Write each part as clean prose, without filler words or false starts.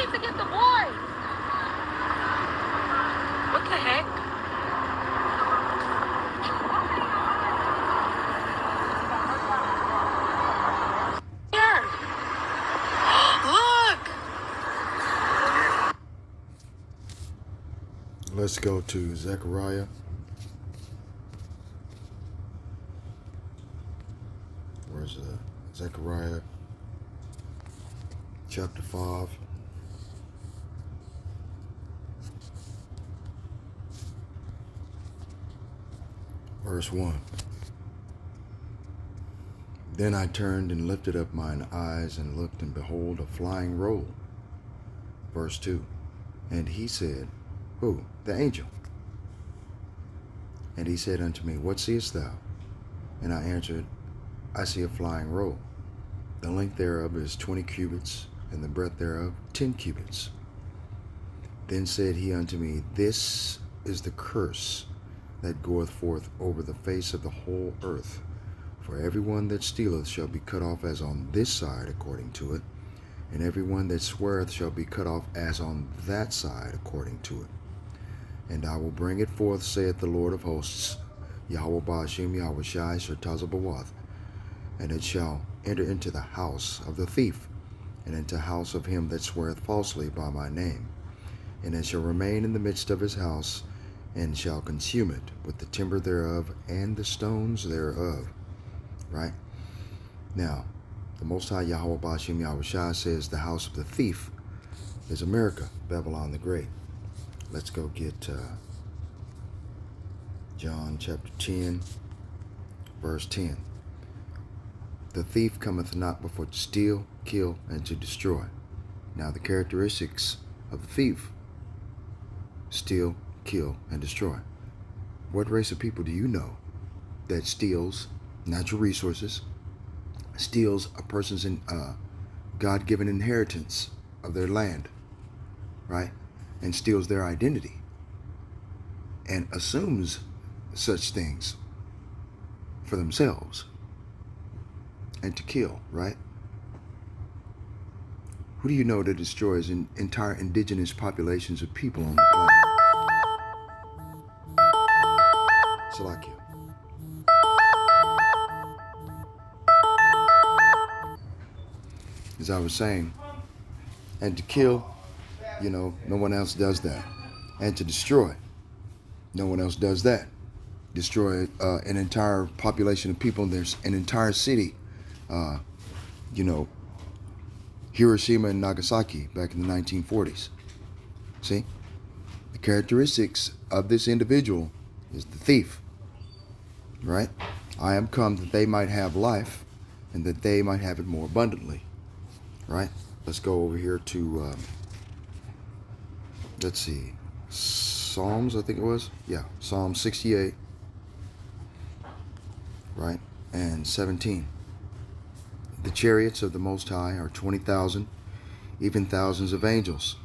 need to get the boy. What the heck? Here. Look. Let's go to Zechariah. Where's that? Zechariah chapter 5. Verse 1. Then I turned and lifted up mine eyes and looked, and behold, a flying roll. Verse 2. And he said, Who? The angel. And he said unto me, What seest thou? And I answered, I see a flying roll. The length thereof is 20 cubits, and the breadth thereof 10 cubits. Then said he unto me, This is the curse that goeth forth over the face of the whole earth. For every one that stealeth shall be cut off as on this side according to it, and every one that sweareth shall be cut off as on that side according to it. And I will bring it forth, saith the Lord of hosts, Yahweh Ba'ashem Yahweh Shai Shertazabawath, and it shall enter into the house of the thief, and into the house of him that sweareth falsely by my name. And it shall remain in the midst of his house, and shall consume it with the timber thereof and the stones thereof. Right? Now, the Most High Yahweh Ba'ashem Yahweh Shai says the house of the thief is America, Babylon the Great. Let's go get John chapter 10, verse 10. The thief cometh not before to steal, kill, and to destroy. Now the characteristics of the thief: steal, kill, and destroy. What race of people do you know that steals natural resources, steals a person's God-given inheritance of their land, right? And steals their identity and assumes such things for themselves and to kill, right? Who do you know that destroys entire indigenous populations of people on the planet? Salakia. As I was saying, and to kill, no one else does that. And to destroy, no one else does that. Destroy an entire population of people. There's an entire city, Hiroshima and Nagasaki back in the 1940s. See? The characteristics of this individual is the thief, right? I am come that they might have life and that they might have it more abundantly, right? Let's go over here to, let's see, Psalms, I think it was. Yeah, Psalm 68, right, and 17. The chariots of the Most High are 20,000, even thousands of angels.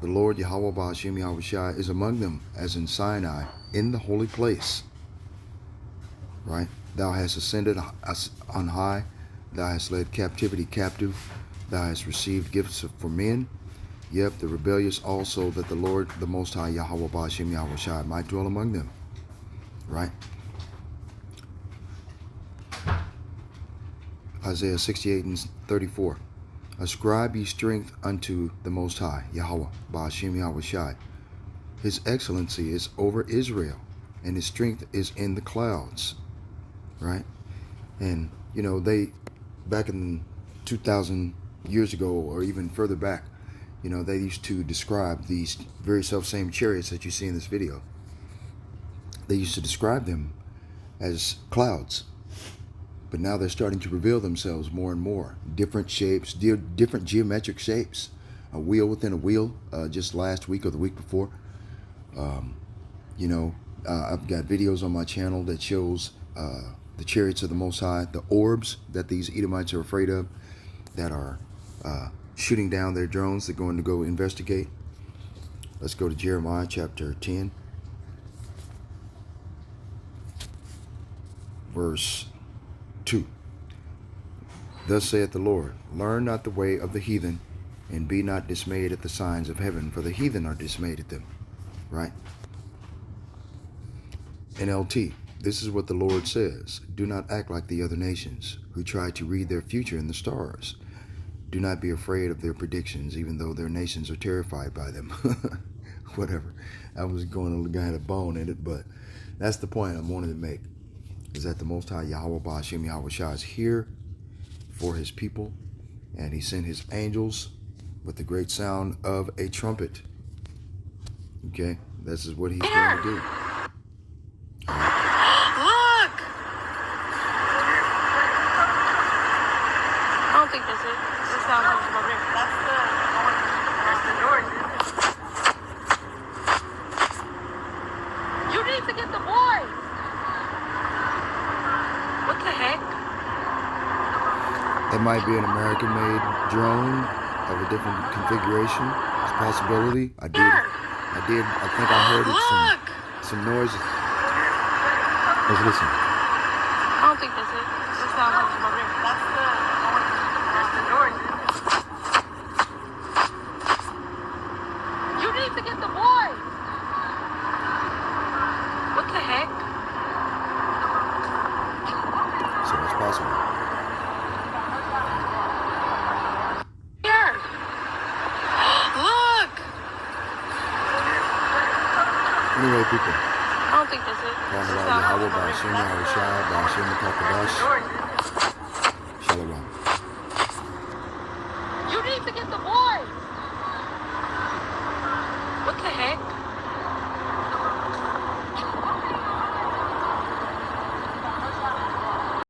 The Lord Yahweh Ba'ashem Yahweh Shai is among them, as in Sinai, in the holy place. Right? Thou hast ascended on high. Thou hast led captivity captive. Thou hast received gifts for men. Yep, the rebellious also, that the Lord, the Most High Yahweh Ba'ashem Yahweh Shai might dwell among them. Right? Isaiah 68 and 34. Ascribe ye strength unto the Most High, Yahweh, Ba'ashem Yahweh Shai. His excellency is over Israel, and his strength is in the clouds. Right? And, they, back in 2,000 years ago, or even further back, they used to describe these very self-same chariots that you see in this video. They used to describe them as clouds. But now they're starting to reveal themselves more and more. Different shapes, different geometric shapes. A wheel within a wheel, just last week or the week before. I've got videos on my channel that shows the chariots of the Most High, the orbs that these Edomites are afraid of, that are shooting down their drones. They're going to go investigate. Let's go to Jeremiah chapter 10, verse 2. Thus saith the Lord, learn not the way of the heathen, And be not dismayed at the signs of heaven, for the heathen are dismayed at them. Right? NLT. This is what the Lord says. Do not act like the other nations who try to read their future in the stars. Do not be afraid of their predictions, even though their nations are terrified by them. Whatever. I was going to get a bone in it, but that's the point I wanted to make. Is that the Most High Yahweh Ba'ashem Yahweh Shah is here for his people, and he sent his angels with the great sound of a trumpet. Okay? This is what he's going to do. Look! I don't think that's it. This sound comes from over there. That's the door. You need to get the boy! What the heck? It might be an American-made drone of a different configuration. It's a possibility. I think I heard some noises. Let's listen. I don't think that's it. This sound comes from over there. That's the door. You need to get the boy! What the heck? So it's possible. Here! Look! Anyway, people. I don't think that's it. This sound comes Yahweh from over Ba'ashem there. Yahweh Shah Ba'ashem Makakadash. Shalom. You need to get the